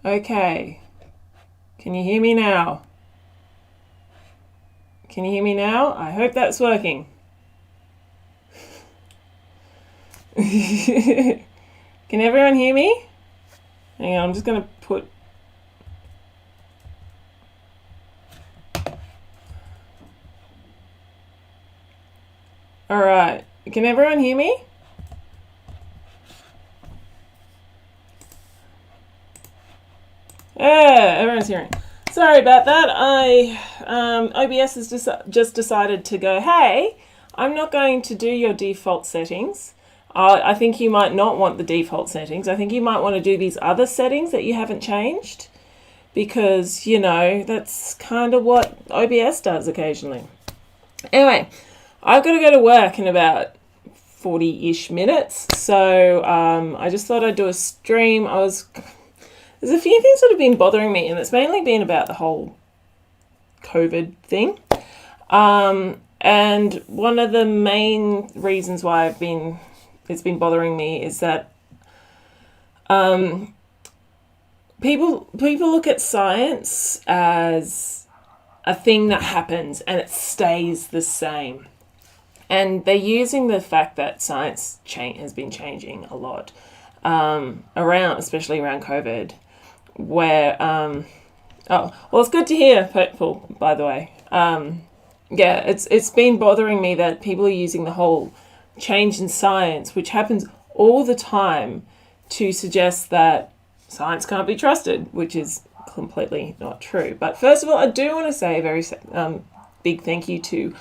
Okay. Can you hear me now? Can you hear me now? I hope that's working. Can everyone hear me? Hang on, I'm just going to put... Alright. Can everyone hear me? Yeah, everyone's hearing. Sorry about that. OBS has just decided to go, hey, I'm not going to do your default settings. I think you might not want the default settings. I think you might want to do these other settings that you haven't changed because, that's kind of what OBS does occasionally. Anyway, I've got to go to work in about 40-ish minutes, so I just thought I'd do a stream. There's a few things that have been bothering me, and it's mainly been about the whole COVID thing. And one of the main reasons why it's been bothering me is that people look at science as a thing that happens and it stays the same. And they're using the fact that science has been changing a lot especially around COVID, where it's good to hear, Paul, by the way. It's been bothering me that people are using the whole change in science, which happens all the time, to suggest that science can't be trusted, which is completely not true. But first of all, I do want to say a very big thank you to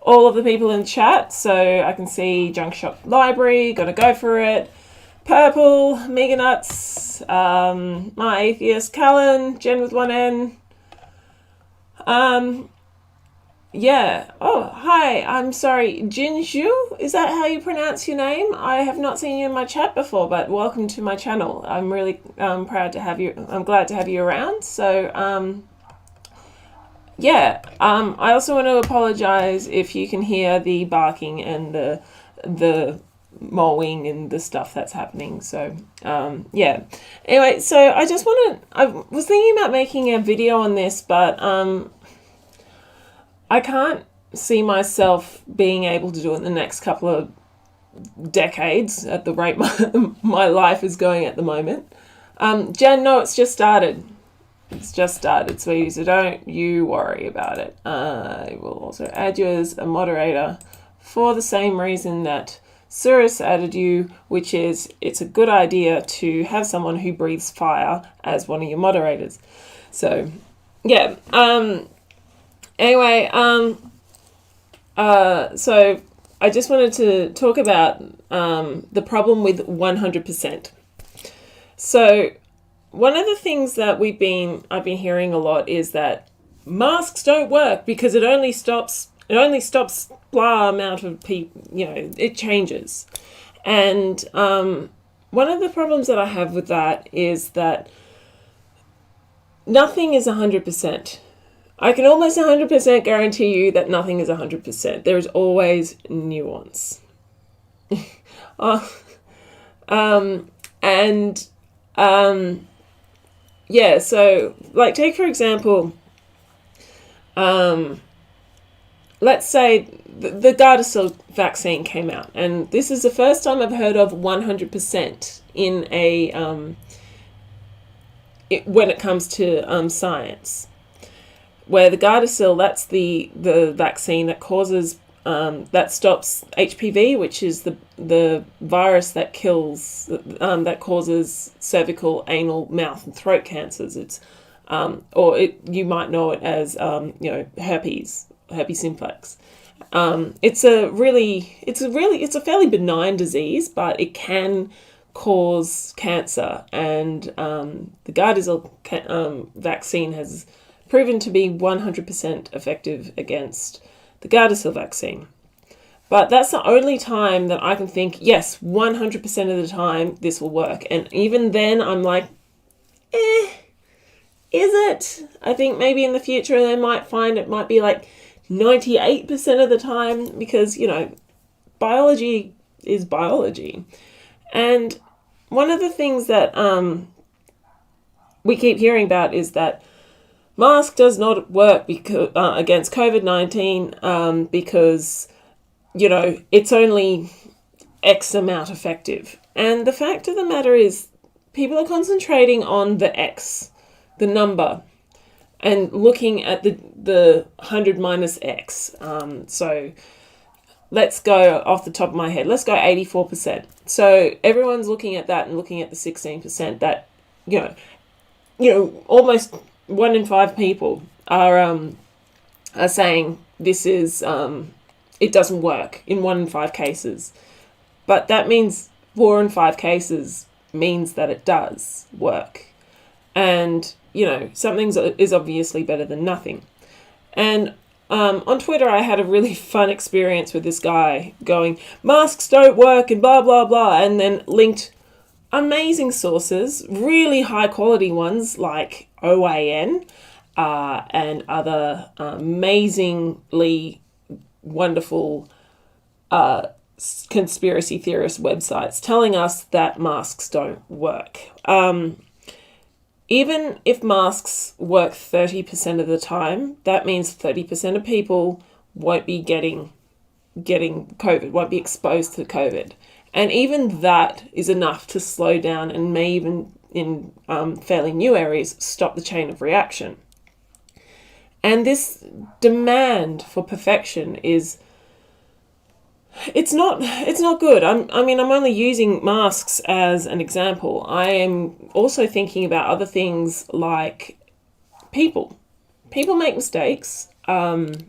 all of the people in the chat. So I can see Junk Shop Library, Gotta Go For It, Purple, Mega Nuts, My Atheist, Callan, Jen with one N. Oh, hi, I'm sorry, Jinju? Is that how you pronounce your name? I have not seen you in my chat before, but welcome to my channel. I'm really proud to have you. I'm glad to have you around. So, I also want to apologize if you can hear the barking and the mowing and the stuff that's happening. So, Anyway, so I was thinking about making a video on this, but I can't see myself being able to do it in the next couple of decades at the rate my life is going at the moment. Jen, no, it's just started. It's just started, sweetie, so don't you worry about it. I will also add you as a moderator for the same reason that Cirrus added you, which is it's a good idea to have someone who breathes fire as one of your moderators. So, yeah. Anyway, so I just wanted to talk about the problem with 100%. So one of the things that I've been hearing a lot is that masks don't work because it only stops blah amount of people, it changes. And one of the problems that I have with that is that nothing is 100%. I can almost 100% guarantee you that nothing is 100%. There is always nuance. So like take for example, let's say the Gardasil vaccine came out, and this is the first time I've heard of 100% in when it comes to science. Where the Gardasil, that's the vaccine that causes that stops HPV, which is the virus that kills that causes cervical, anal, mouth, and throat cancers. It's you might know it as herpes simplex. It's a fairly benign disease, but it can cause cancer, and the Gardasil vaccine has proven to be 100% effective against the Gardasil vaccine. But that's the only time that I can think, yes, 100% of the time this will work. And even then I'm like, is it? I think maybe in the future they might find it might be like 98% of the time because, biology is biology. And one of the things that we keep hearing about is that mask does not work because, against COVID-19 because, it's only X amount effective. And the fact of the matter is people are concentrating on the X, the number, and looking at the 100 minus X. So let's go off the top of my head. Let's go 84%. So everyone's looking at that and looking at the 16% that, almost 1 in 5 people are saying this is, it doesn't work in 1 in 5 cases. But that means 4 in 5 cases means that it does work. And, something is obviously better than nothing. And on Twitter, I had a really fun experience with this guy going, masks don't work and blah, blah, blah, and then linked amazing sources, really high quality ones like OAN and other amazingly wonderful conspiracy theorist websites telling us that masks don't work. Even if masks work 30% of the time, that means 30% of people won't be getting COVID, won't be exposed to COVID. And even that is enough to slow down and may even, in fairly new areas, stop the chain of reaction. And this demand for perfection it's not good. I'm only using masks as an example. I am also thinking about other things like people. People make mistakes, and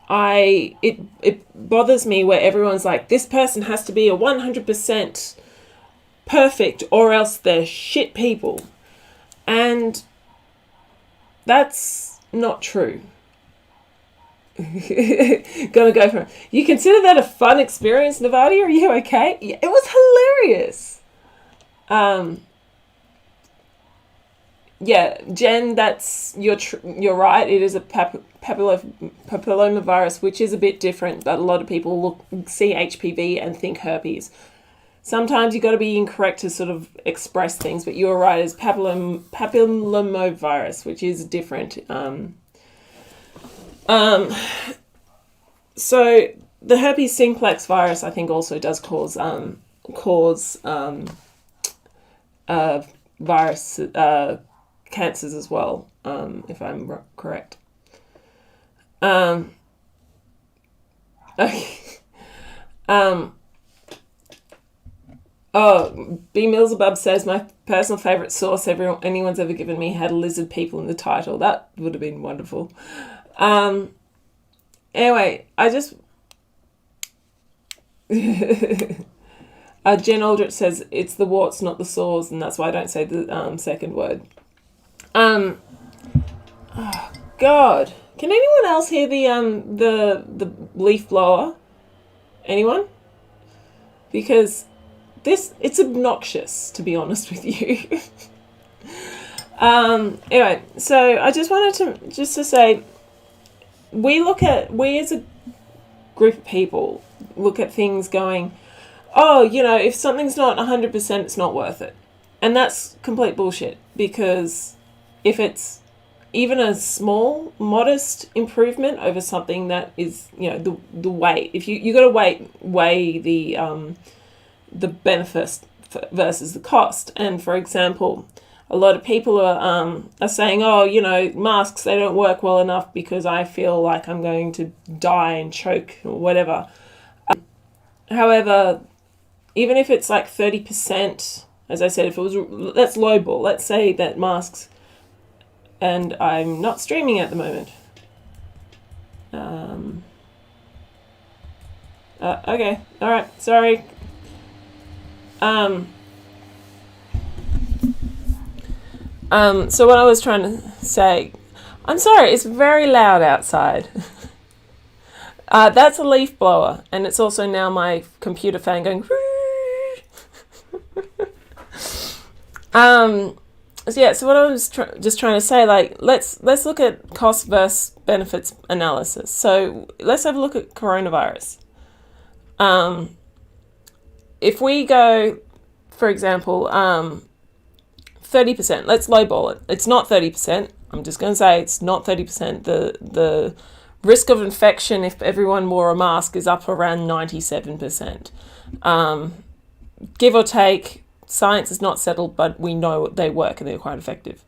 it bothers me where everyone's like, this person has to be a 100% perfect or else they're shit people. And that's not true. Gonna go for it. You consider that a fun experience, Navati? Are you okay? Yeah, it was hilarious. Yeah, Jen, you're right. It is a papillomavirus, which is a bit different. But a lot of people see HPV and think herpes. Sometimes you got to be incorrect to sort of express things, but you're right. It's papillomavirus, which is different. So the herpes simplex virus, I think, also does cause virus cancers as well, if I'm correct. Okay. Oh, B. Millsabub says, my personal favourite source anyone's ever given me had lizard people in the title. That would have been wonderful. Anyway, I just... Jen Aldrich says, it's the warts, not the sores, and that's why I don't say the second word. Oh, God. Can anyone else hear the leaf blower? Anyone? Because... it's obnoxious, to be honest with you. Anyway, so I just wanted to say, we as a group of people look at things going, oh, if something's not 100%, it's not worth it. And that's complete bullshit, because if it's even a small, modest improvement over something that is, the weight, if you got to weigh the benefits versus the cost. And for example, a lot of people are saying, oh, masks, they don't work well enough because I feel like I'm going to die and choke or whatever. However, even if it's like 30%, as I said, if it was, let's lowball, let's say that masks, and I'm not streaming at the moment. Okay, all right, sorry. So what I was trying to say, I'm sorry, it's very loud outside. That's a leaf blower, and it's also now my computer fan going. So what I was just trying to say, like, let's look at cost versus benefits analysis. So let's have a look at coronavirus. If we go for example, 30%. Let's lowball it. It's not 30%. I'm just going to say it's not 30%. The risk of infection, if everyone wore a mask, is up around 97%. Give or take, science is not settled, but we know they work and they're quite effective.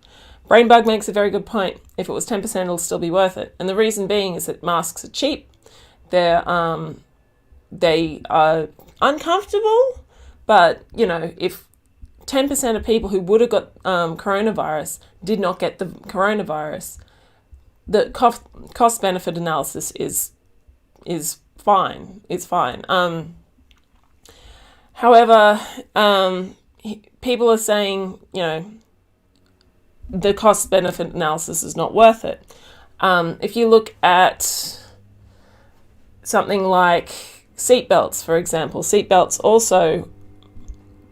Brainbug makes a very good point. If it was 10%, it'll still be worth it. And the reason being is that masks are cheap. They are uncomfortable, but, if 10% of people who would have got coronavirus did not get the coronavirus, the cost-benefit analysis is fine. It's fine. However, people are saying, the cost-benefit analysis is not worth it. If you look at something like seatbelts, for example, seatbelts also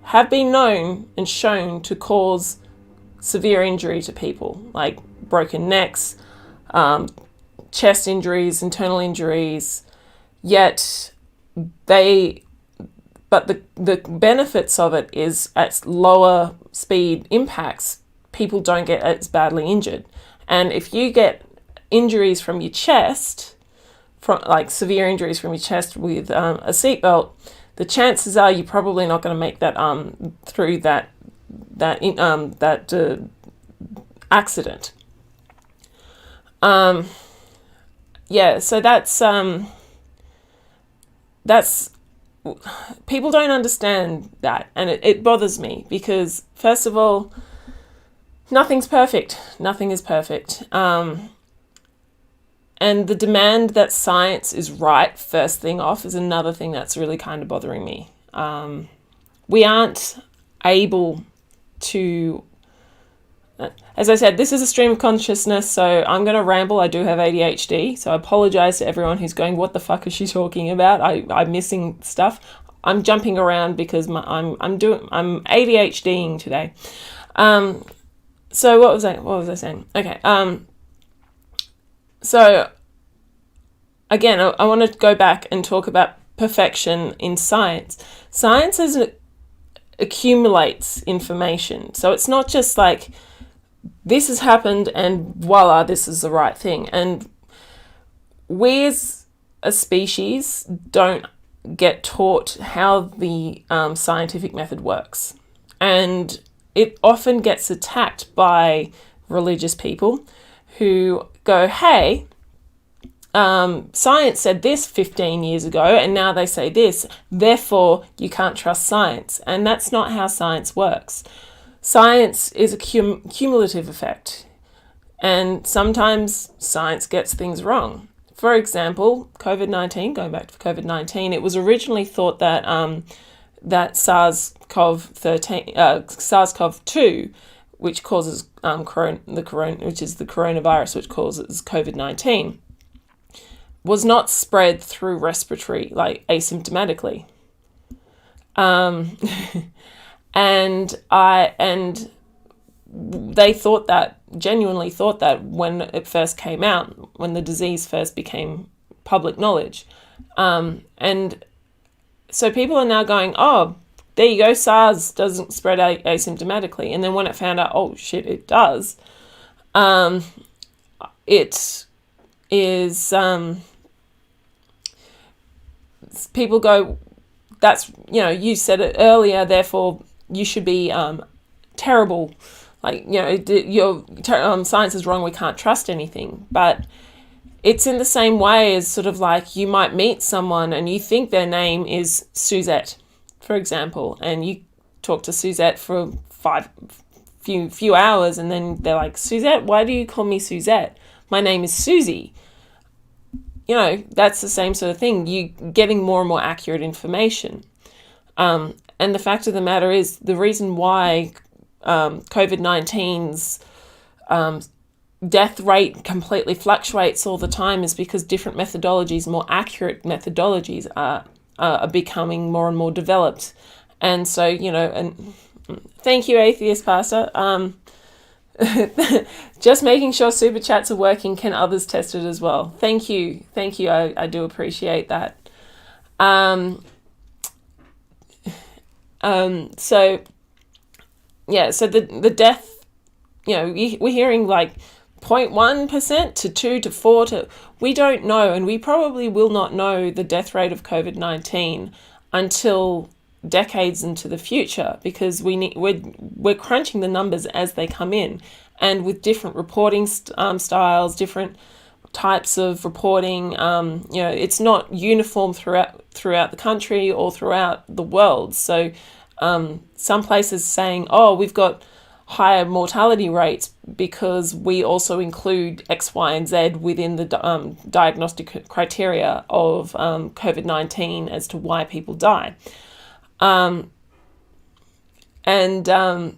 have been known and shown to cause severe injury to people, like broken necks, chest injuries, internal injuries, yet the benefits of it is at lower speed impacts, people don't get as badly injured. And if you get injuries from your chest, severe injuries from your chest with a seatbelt, the chances are you're probably not going to make that through that accident. So that's people don't understand that, and it bothers me because, first of all, nothing's perfect. Nothing is perfect. And the demand that science is right first thing off is another thing that's really kind of bothering me. We aren't able to, as I said, this is a stream of consciousness, so I'm going to ramble. I do have ADHD, so I apologize to everyone who's going, what the fuck is she talking about? I'm missing stuff. I'm jumping around because I'm ADHDing today. So what was I saying? Okay. So again, I want to go back and talk about perfection in science. Science accumulates information. So it's not just like this has happened and voila, this is the right thing. And we as a species don't get taught how the scientific method works. And it often gets attacked by religious people who go, hey, science said this 15 years ago and now they say this, therefore you can't trust science. And that's not how science works. Science is a cumulative effect, and sometimes science gets things wrong. For example, COVID-19, going back to COVID-19, it was originally thought that that SARS-CoV-2, which causes which is the coronavirus, which causes COVID-19, was not spread through respiratory, like asymptomatically. And they genuinely thought that when it first came out, when the disease first became public knowledge. And so people are now going, oh, there you go, SARS doesn't spread asymptomatically. And then when it found out, oh shit, it does, it is, people go, that's, you said it earlier, therefore you should be terrible. Like, your science is wrong, we can't trust anything. But it's in the same way as sort of like you might meet someone and you think their name is Suzette, for example, and you talk to Suzette for few hours, and then they're like, Suzette, why do you call me Suzette? My name is Susie. That's the same sort of thing. You getting more and more accurate information. And the fact of the matter is, the reason why COVID-19's death rate completely fluctuates all the time is because different methodologies, more accurate methodologies, are becoming more and more developed. And so, and thank you, Atheist Pastor. Just making sure super chats are working. Can others test it as well? Thank you. I do appreciate that. So so the death, we're hearing like 0.1% to 2 to 4 to, we don't know, and we probably will not know the death rate of COVID-19 until decades into the future, because we're crunching the numbers as they come in, and with different reporting styles, different types of reporting, it's not uniform throughout the country or throughout the world. So some places saying, oh, we've got higher mortality rates because we also include X, Y, and Z within the diagnostic criteria of COVID-19 as to why people die. In the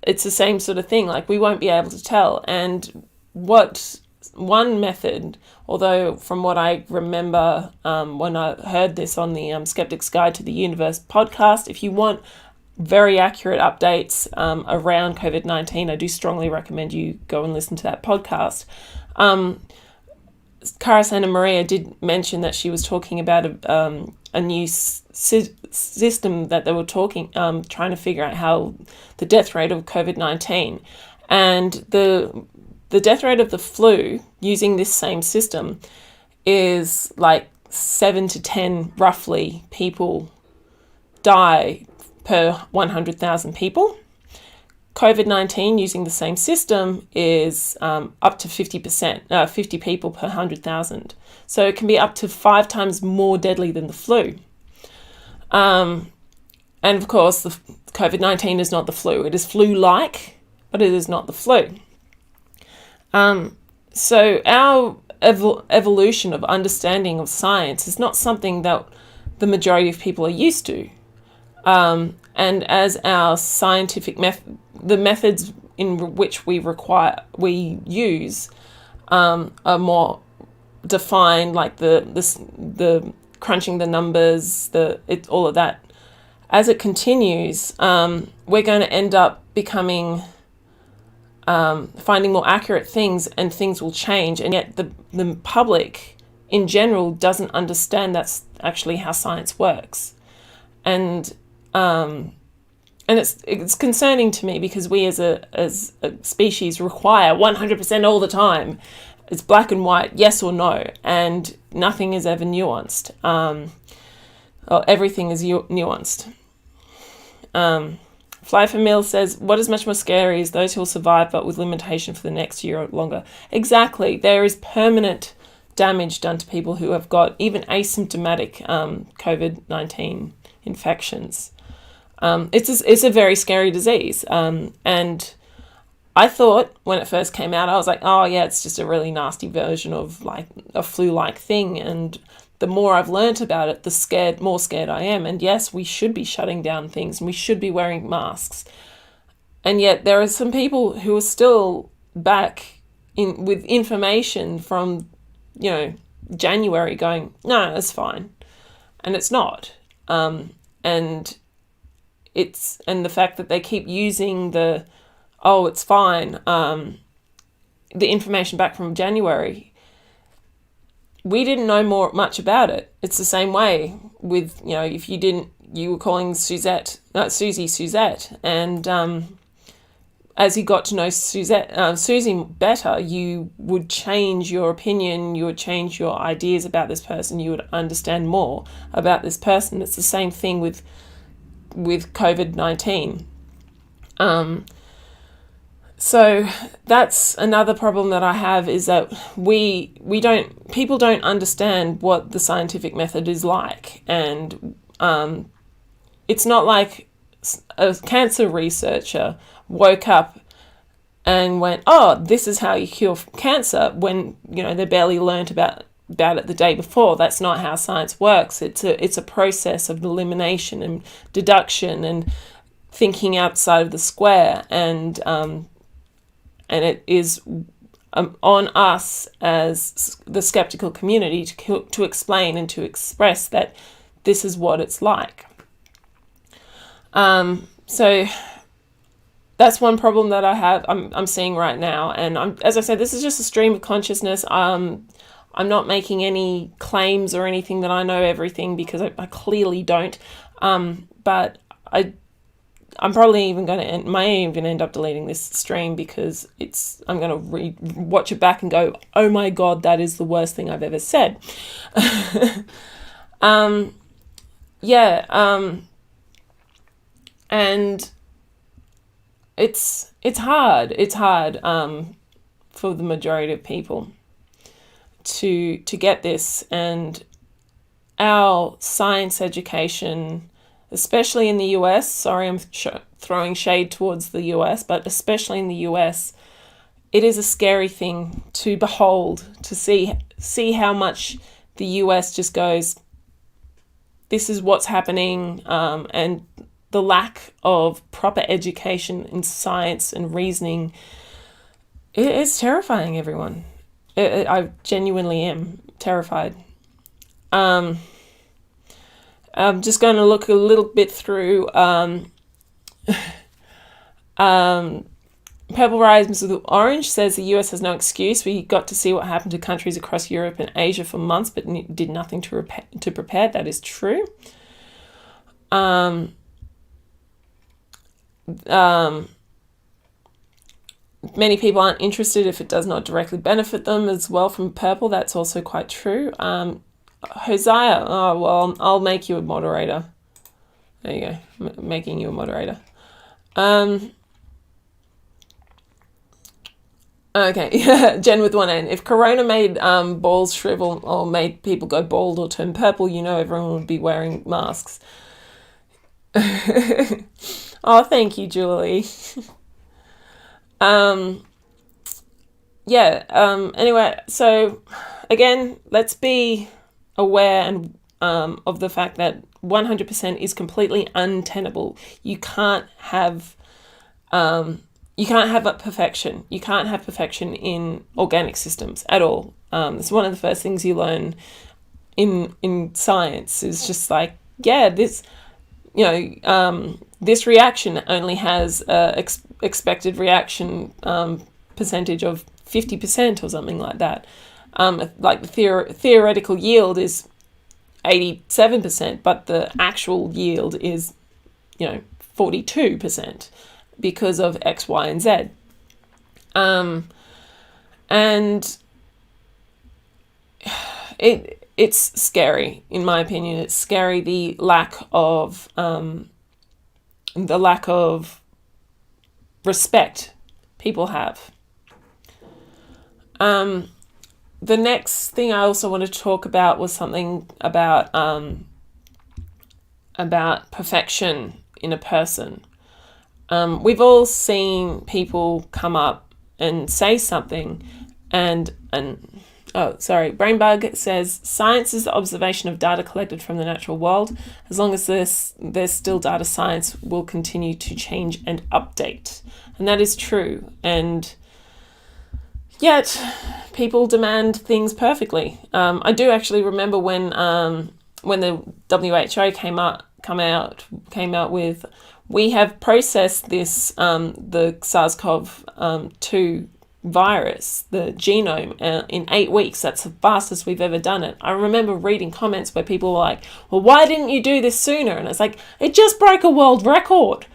it's the same sort of thing. Like, we won't be able to tell. And what one method, although from what I remember when I heard this on the Skeptic's Guide to the Universe podcast, if you want very accurate updates around COVID-19, I do strongly recommend you go and listen to that podcast. Cara Santa Maria did mention that she was talking about a new system that they were trying to figure out how the death rate of COVID-19 and the death rate of the flu using this same system is like 7 to 10 roughly people die per 100,000 people. COVID-19 using the same system is up to 50%, 50 people per 100,000. So it can be up to 5 times more deadly than the flu. And of course, the COVID-19 is not the flu. It is flu-like, but it is not the flu. So our evolution of understanding of science is not something that the majority of people are used to. And as our scientific the methods in which we use are more defined, like the crunching the numbers, all of that. As it continues, we're going to end up becoming finding more accurate things, and things will change. And yet the public in general doesn't understand that's actually how science works. And it's concerning to me, because we as a species require 100% all the time. It's black and white, yes or no, and nothing is ever nuanced. Everything is nuanced. Fly for Mill says, what is much more scary is those who will survive but with limitation for the next year or longer. Exactly. There is permanent damage done to people who have got even asymptomatic COVID-19 infections. It's a very scary disease. And I thought when it first came out, I was like, oh yeah, it's just a really nasty version of like a flu-like thing. And the more I've learnt about it, the more scared I am. And yes, we should be shutting down things and we should be wearing masks. And yet there are some people who are still back with information from, January going, no, it's fine. And it's not. And the fact that they keep using it's fine, the information back from January, we didn't know much about it. It's the same way with, if you were calling Susie Suzette, and as you got to know Susie better, you would change your opinion, you would change your ideas about this person, you would understand more about this person. It's the same thing with COVID-19. So that's another problem that I have, is that people don't understand what the scientific method is like. And it's not like a cancer researcher woke up and went, oh, this is how you cure cancer, when, they barely learnt about it the day before. That's not how science works. It's a process of elimination and deduction and thinking outside of the square, and it is on us as the skeptical community to explain and to express that this is what it's like. So that's one problem that I'm seeing right now. And as I said, this is just a stream of consciousness. I'm not making any claims or anything that I know everything, because I clearly don't. But I'm probably even going to may even end up deleting this stream, because I'm going to watch it back and go, oh my God, that is the worst thing I've ever said. And it's hard. It's hard for the majority of people to get this, and our science education, especially in the US, sorry, I'm throwing shade towards the US, but especially in the US, it is a scary thing to behold, to see how much the US just goes, this is what's happening, and the lack of proper education in science and reasoning. It's terrifying, everyone. I genuinely am terrified. I'm just going to look a little bit through Purple Rise with Orange says the US has no excuse. We got to see what happened to countries across Europe and Asia for months, but did nothing to prepare. That is true. Many people aren't interested if it does not directly benefit them as well, from Purple. That's also quite true. Hosea, oh, well, I'll make you a moderator. There you go, making you a moderator. Okay, Jen with one N. If Corona made balls shrivel or made people go bald or turn purple, everyone would be wearing masks. Oh, thank you, Julie. Anyway, so again, let's be aware and of the fact that 100% is completely untenable. You can't have a perfection. You can't have perfection in organic systems at all. It's one of the first things you learn in science, is just like, this reaction only has expected reaction percentage of 50% or something like that. Like the theoretical yield is 87%, but the actual yield is 42% because of X, Y, and Z. And it's scary, in my opinion. It's scary, the lack of respect people have. The next thing I also wanted to talk about was something about perfection in a person. We've all seen people come up and say something, Brainbug says, science is the observation of data collected from the natural world. As long as there's still data, science will continue to change and update. And that is true. And yet, people demand things perfectly. I do actually remember when the WHO came out with, we have processed this the SARS-CoV-2 virus, the genome, in 8 weeks. That's the fastest we've ever done it. I remember reading comments where people were like, well, why didn't you do this sooner? And it's like, it just broke a world record.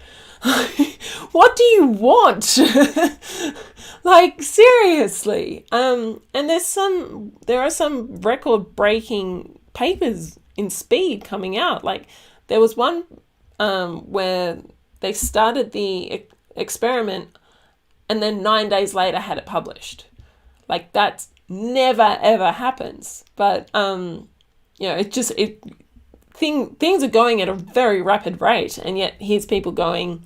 What do you want? Like, seriously. And there are some record-breaking papers in speed coming out. Like, there was one where they started the experiment and then 9 days later had it published. Like, that never ever happens. But things are going at a very rapid rate, and yet here's people going,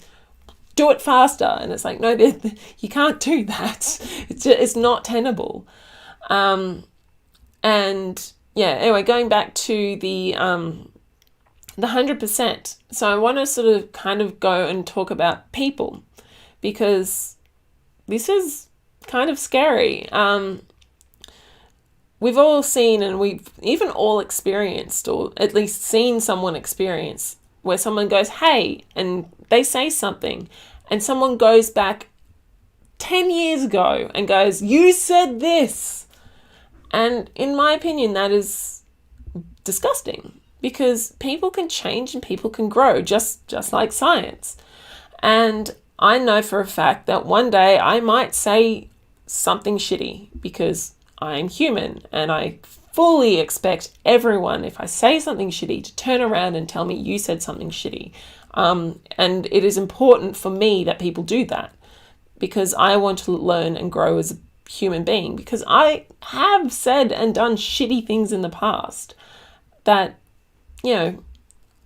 do it faster, and it's like, no, you can't do that. It's not tenable. Anyway, going back to the 100%. So I want to sort of kind of go and talk about people, because this is kind of scary. We've all seen, and we've even all experienced, or at least seen someone experience, where someone goes, hey, and they say something, and someone goes back 10 years ago and goes, you said this. And in my opinion, that is disgusting, because people can change and people can grow just like science. And I know for a fact that one day I might say something shitty, because I'm human, and I fully expect everyone, if I say something shitty, to turn around and tell me you said something shitty. And it is important for me that people do that, because I want to learn and grow as a human being, because I have said and done shitty things in the past that,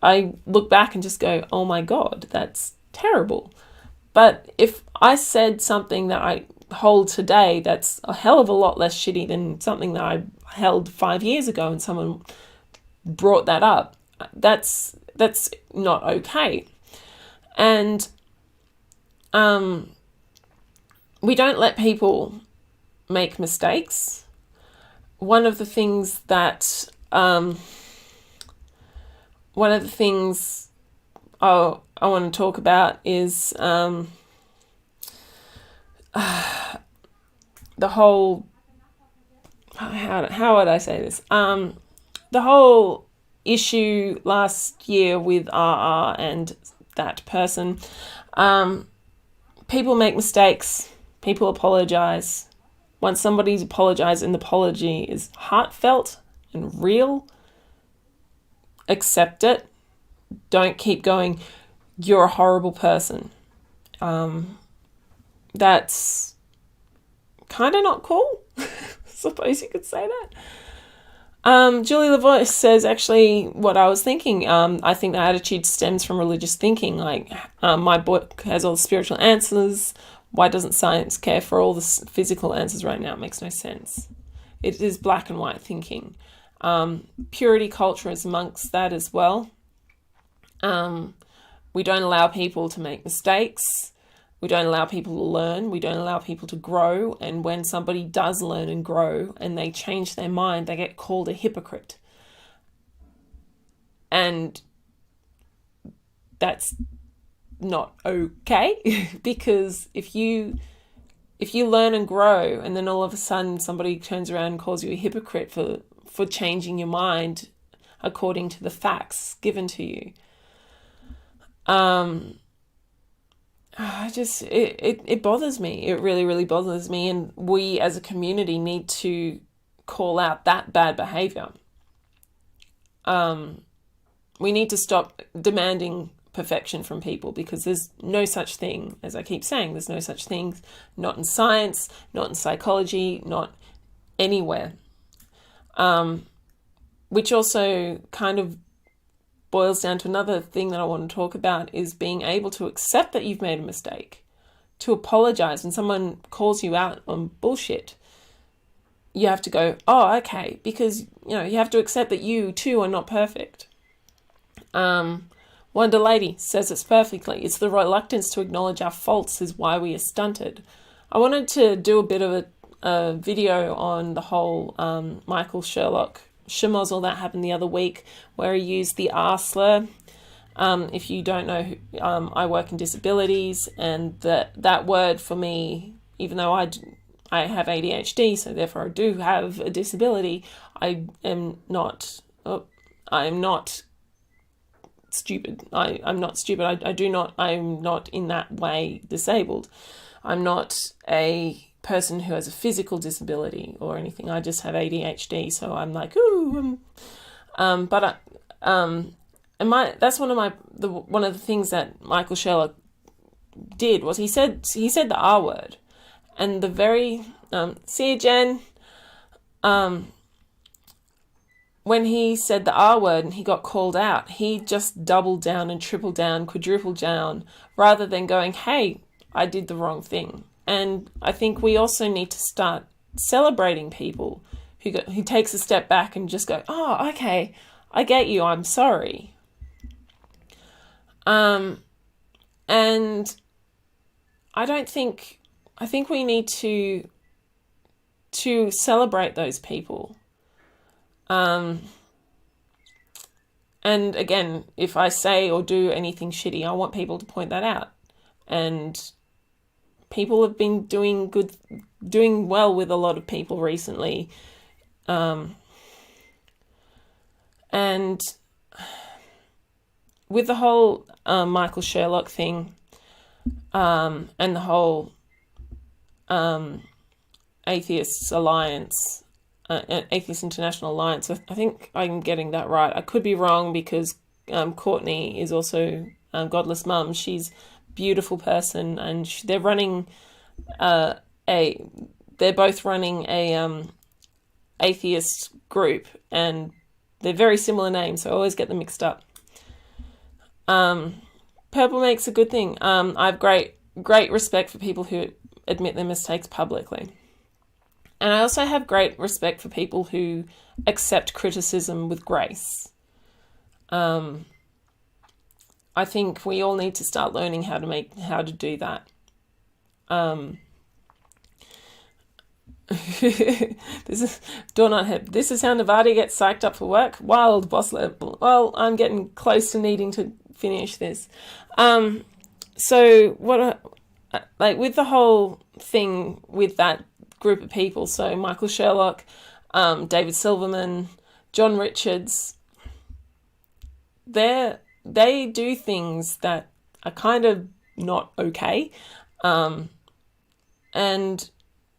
I look back and just go, oh my God, that's terrible. But if I said something that I hold today that's a hell of a lot less shitty than something that I held 5 years ago and someone brought that up, that's not okay. And we don't let people make mistakes. One of the things I want to talk about is the whole, how would I say this? The whole issue last year with RR and that person. People make mistakes. People apologize. Once somebody's apologized and the apology is heartfelt and real, accept it. Don't keep going, you're a horrible person. That's kind of not cool. Suppose you could say that. Julie LaVoie says, actually, what I was thinking, I think the attitude stems from religious thinking. Like, my book has all the spiritual answers. Why doesn't science care for all the physical answers right now? It makes no sense. It is black and white thinking. Purity culture is amongst that as well. We don't allow people to make mistakes. We don't allow people to learn. We don't allow people to grow. And when somebody does learn and grow and they change their mind, they get called a hypocrite. And that's not okay, because if you learn and grow and then all of a sudden somebody turns around and calls you a hypocrite for changing your mind according to the facts given to you, it bothers me. It really, really bothers me. And we as a community need to call out that bad behavior. We need to stop demanding perfection from people, because there's no such thing, as I keep saying, there's no such thing, not in science, not in psychology, not anywhere. Which also kind of boils down to another thing that I want to talk about, is being able to accept that you've made a mistake, to apologize when someone calls you out on bullshit. You have to go, oh, okay, because, you have to accept that you too are not perfect. Wonder Lady says it's perfectly. It's the reluctance to acknowledge our faults is why we are stunted. I wanted to do a bit of a video on the whole Michael Sherlock schmozzle that happened the other week, where he used the R slur. If you don't know, I work in disabilities, and that word for me, even though I have ADHD, so therefore I do have a disability, I am not stupid. I'm not stupid. I'm not in that way disabled. I'm not a person who has a physical disability or anything. I just have ADHD, so I'm like, ooh. That's one of the things that Michael Sherlock did, was he said the R word, and the very see you, Jen. When he said the R word and he got called out, he just doubled down and tripled down, quadrupled down, rather than going, hey, I did the wrong thing. And I think we also need to start celebrating people who takes a step back and just go, oh, okay, I get you, I'm sorry. And I think we need to celebrate those people. And again, if I say or do anything shitty, I want people to point that out. And people have been doing well with a lot of people recently. And with the whole Michael Sherlock thing, and the whole Atheists Alliance, Atheist International Alliance, I think I'm getting that right. I could be wrong because Courtney is also Godless Mum. She's a beautiful person, and they're running they're both running a atheist group, and they're very similar names, so I always get them mixed up. Purple makes a good thing. I have great respect for people who admit their mistakes publicly. And I also have great respect for people who accept criticism with grace. I think we all need to start learning how to do that. This is how Navati gets psyched up for work. Wild boss level. Well, I'm getting close to needing to finish this. So what? Like with the whole thing with that group of people. So Michael Sherlock, David Silverman, John Richards. They do things that are kind of not okay, and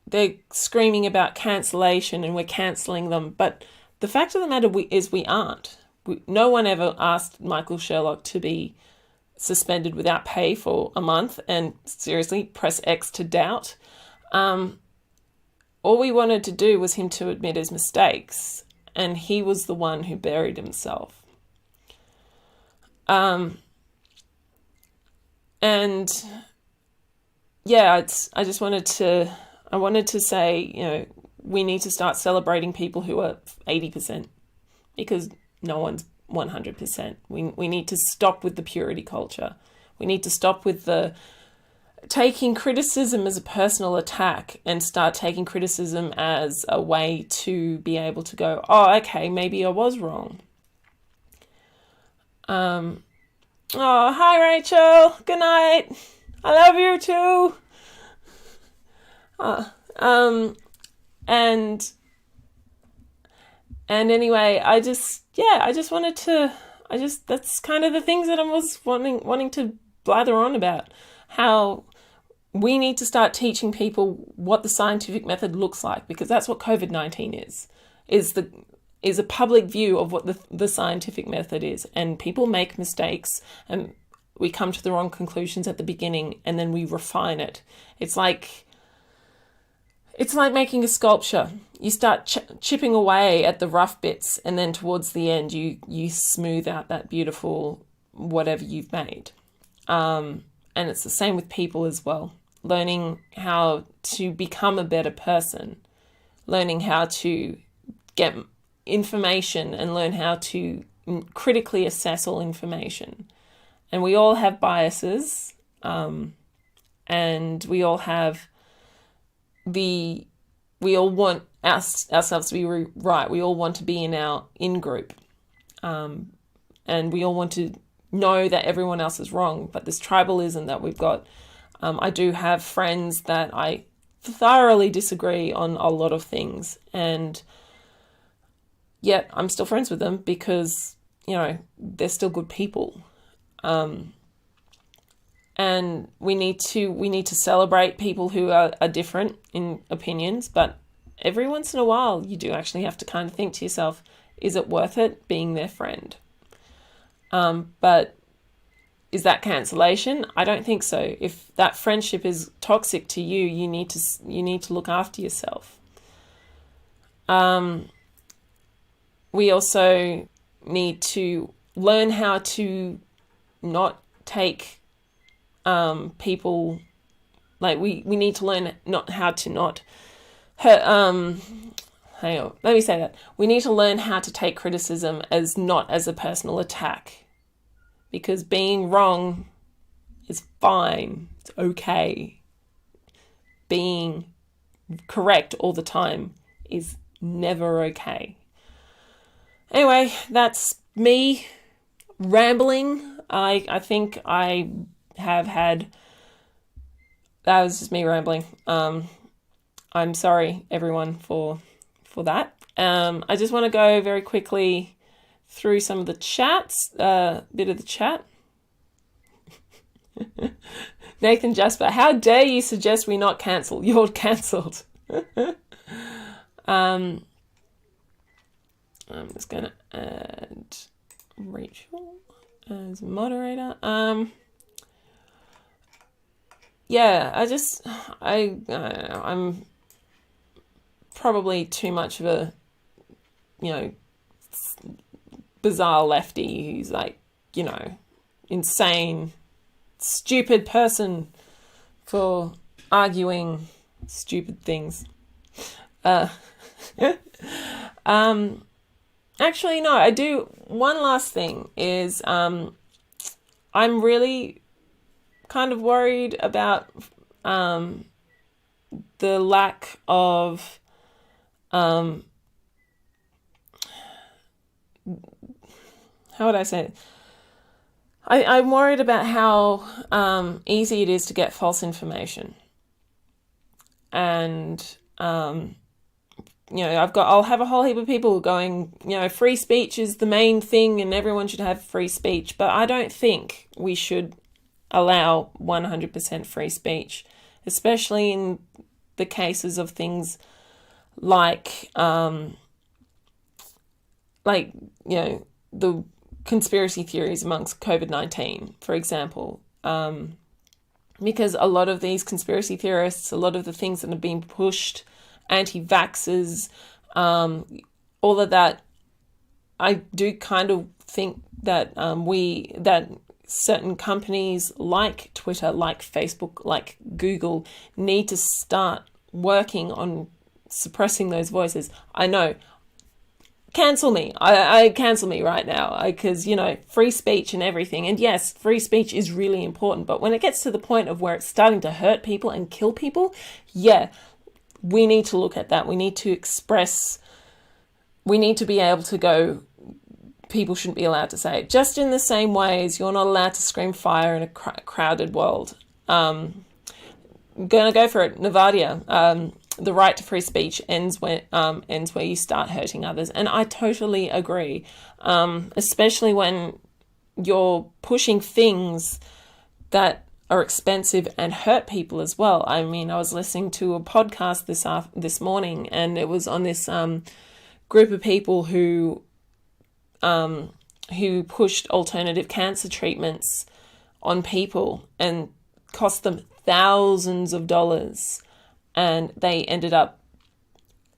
they're screaming about cancellation and we're cancelling them. But the fact of the matter is we aren't. No one ever asked Michael Sherlock to be suspended without pay for a month, and seriously, press X to doubt. All we wanted to do was him to admit his mistakes, and he was the one who buried himself. And yeah, I wanted to say, we need to start celebrating people who are 80%, because no one's 100%. We need to stop with the purity culture. We need to stop with the taking criticism as a personal attack and start taking criticism as a way to be able to go, oh, okay, maybe I was wrong. Oh, hi, Rachel. Good night. I love you too. And anyway, that's kind of the things that I was wanting to blather on about, how we need to start teaching people what the scientific method looks like, because that's what COVID-19 is a public view of what the scientific method is. And people make mistakes and we come to the wrong conclusions at the beginning and then we refine it. It's like making a sculpture. You start chipping away at the rough bits, and then towards the end you smooth out that beautiful whatever you've made. And it's the same with people as well. Learning how to become a better person, learning how to get information and learn how to critically assess all information. And we all have biases, and we all have we all want ourselves to be right. We all want to be in our in-group, and we all want to know that everyone else is wrong. But this tribalism that we've got, I do have friends that I thoroughly disagree on a lot of things, and yet I'm still friends with them because, they're still good people. And we need to celebrate people who are different in opinions, but every once in a while you do actually have to kind of think to yourself, is it worth it being their friend? But is that cancellation? I don't think so. If that friendship is toxic to you, you need to look after yourself. We also need to learn how to not take people, like we need to learn how to not hurt. Hang on, let me say that. We need to learn how to take criticism not as a personal attack, because being wrong is fine. It's okay. Being correct all the time is never okay. Anyway, that's me rambling. I think I have had... That was just me rambling. I'm sorry, everyone, for that. I just want to go very quickly through some of the chats, bit of the chat. Nathan Jasper, how dare you suggest we not cancel? You're cancelled. I'm just going to add Rachel as moderator. Yeah, I'm probably too much of a, bizarre lefty who's like, insane, stupid person for arguing stupid things. Actually, no, I do. One last thing is, I'm really kind of worried about the lack of how would I say it? I'm worried about how easy it is to get false information. And I'll have a whole heap of people going, free speech is the main thing and everyone should have free speech. But I don't think we should allow 100% free speech, especially in the cases of things like the conspiracy theories amongst COVID-19, for example. Because a lot of these conspiracy theorists, a lot of the things that are being pushed, anti-vaxxers, all of that, I do kind of think that that certain companies like Twitter, like Facebook, like Google need to start working on suppressing those voices. I know, cancel me. I cancel me right now because, free speech and everything. And yes, free speech is really important. But when it gets to the point of where it's starting to hurt people and kill people, yeah, we need to look at that. We need to express, we need to be able to go, people shouldn't be allowed to say it. Just in the same way as you're not allowed to scream fire in a crowded world. I'm going to go for it. Navadia, the right to free speech ends where you start hurting others. And I totally agree, especially when you're pushing things that are expensive and hurt people as well. I mean, I was listening to a podcast this morning, and it was on this group of people who pushed alternative cancer treatments on people and cost them thousands of dollars, and they ended up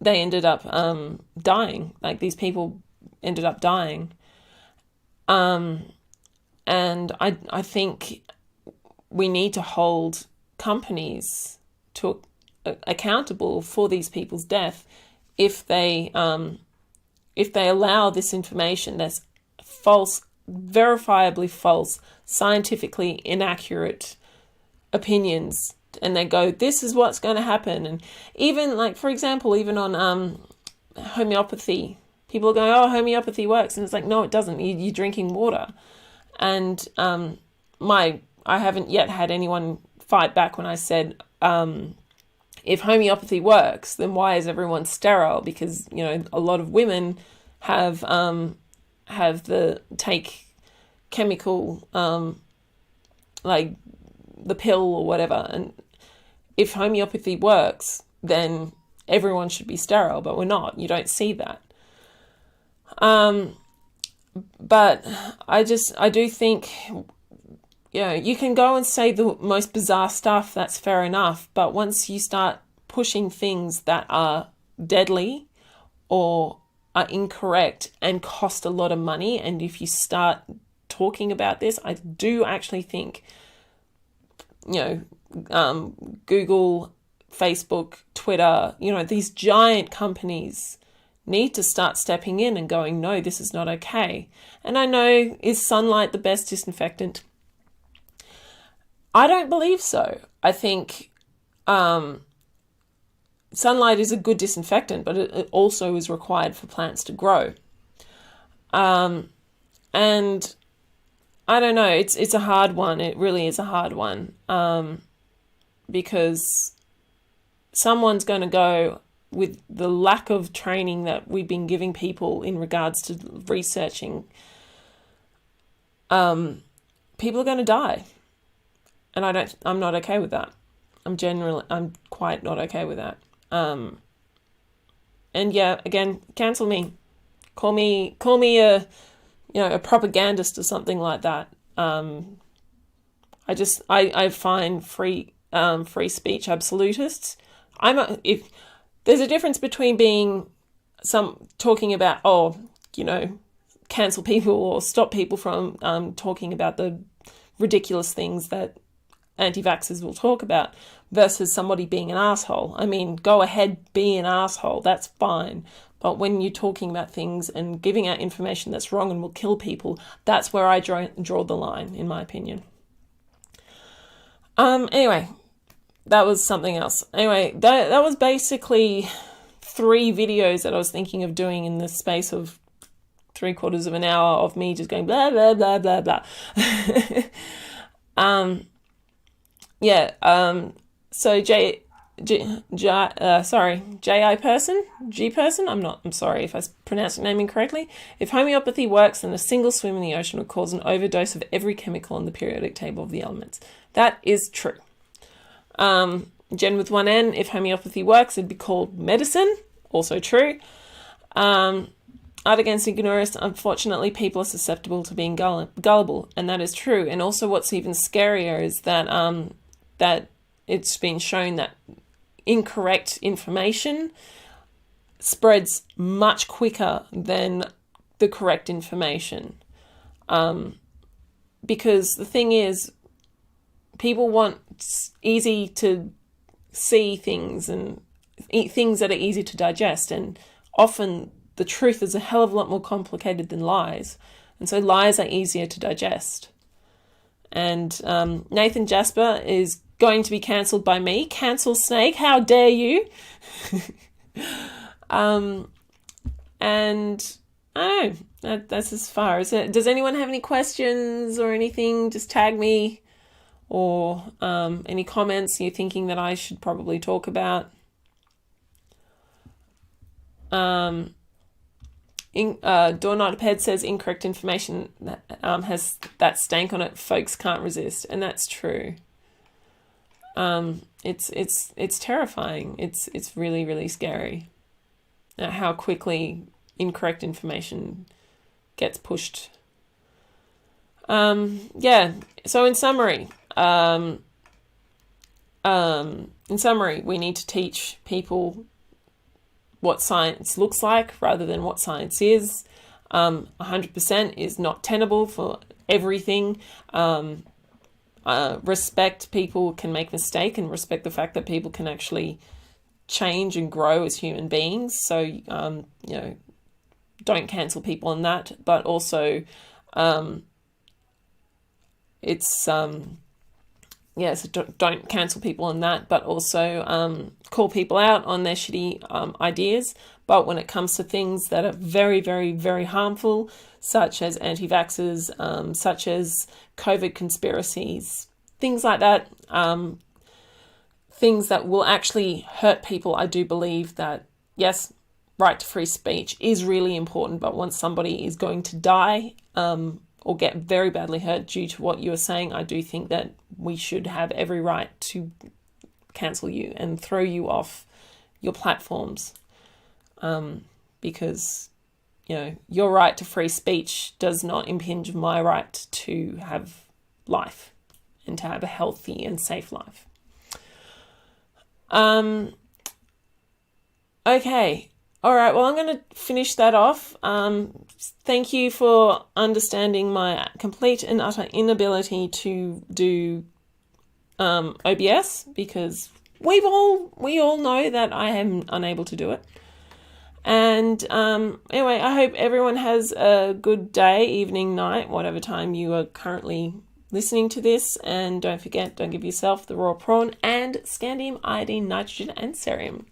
dying. Like, these people ended up dying. And I think we need to hold companies to accountable for these people's death if they allow this information that's false, verifiably false, scientifically inaccurate opinions, and they go, this is what's going to happen. And even, like, for example, even on homeopathy, people are going, oh, homeopathy works, and it's like, no, it doesn't. You're drinking water. And I haven't yet had anyone fight back when I said, if homeopathy works, then why is everyone sterile? Because, a lot of women have take chemical, like the pill or whatever. And if homeopathy works, then everyone should be sterile, but we're not. You don't see that. But I do think, you can go and say the most bizarre stuff, that's fair enough. But once you start pushing things that are deadly or are incorrect and cost a lot of money, and if you start talking about this, I do actually think, Google, Facebook, Twitter, these giant companies need to start stepping in and going, no, this is not okay. And I know, is sunlight the best disinfectant? I don't believe so. I think sunlight is a good disinfectant, but it also is required for plants to grow. And I don't know, it's a hard one. It really is a hard one, because someone's going to go, with the lack of training that we've been giving people in regards to researching, people are going to die. And I'm not okay with that. I'm quite not okay with that. And yeah, again, cancel me. Call me a propagandist or something like that. I find free speech absolutists. If there's a difference between being talking about, cancel people or stop people from talking about the ridiculous things that anti-vaxxers will talk about, versus somebody being an asshole. I mean, go ahead, be an asshole, that's fine. But when you're talking about things and giving out information that's wrong and will kill people, that's where I draw the line, in my opinion. Anyway, that was something else. Anyway, that was basically 3 videos that I was thinking of doing in the space of 3/4 of an hour of me just going blah, blah, blah, blah, blah. So G person, I'm sorry if I pronounced the name incorrectly. If homeopathy works, then a single swim in the ocean would cause an overdose of every chemical on the periodic table of the elements. That is true. Jen with 1 N, if homeopathy works, it'd be called medicine. Also true. Art against ignorance, unfortunately, people are susceptible to being gullible, and that is true. And also what's even scarier is that that it's been shown that incorrect information spreads much quicker than the correct information. Because the thing is, people want easy to see things and eat things that are easy to digest, and often the truth is a hell of a lot more complicated than lies, and so lies are easier to digest. And Nathan Jasper is going to be cancelled by me. Cancel Snake, how dare you? And I don't know, that's as far as it. Does anyone have any questions or anything? Just tag me, or any comments you're thinking that I should probably talk about. Doorknot says incorrect information that has that stank on it, folks can't resist, and that's true. It's terrifying. It's really, really scary how quickly incorrect information gets pushed. So in summary, we need to teach people what science looks like rather than what science is. 100% is not tenable for everything. Respect people can make mistakes, and respect the fact that people can actually change and grow as human beings. So, don't cancel people on that, but also, so don't cancel people on that, but also call people out on their shitty ideas. But when it comes to things that are very, very, very harmful, such as anti-vaxxers, such as COVID conspiracies, things like that, things that will actually hurt people, I do believe that, yes, right to free speech is really important, but once somebody is going to die or get very badly hurt due to what you are saying, I do think that we should have every right to cancel you and throw you off your platforms, because your right to free speech does not impinge my right to have life and to have a healthy and safe life. Okay. All right, well, I'm going to finish that off. Thank you for understanding my complete and utter inability to do OBS, because we all know that I am unable to do it. And anyway, I hope everyone has a good day, evening, night, whatever time you are currently listening to this. And don't forget, don't give yourself the raw prawn and scandium, iodine, nitrogen, and cerium.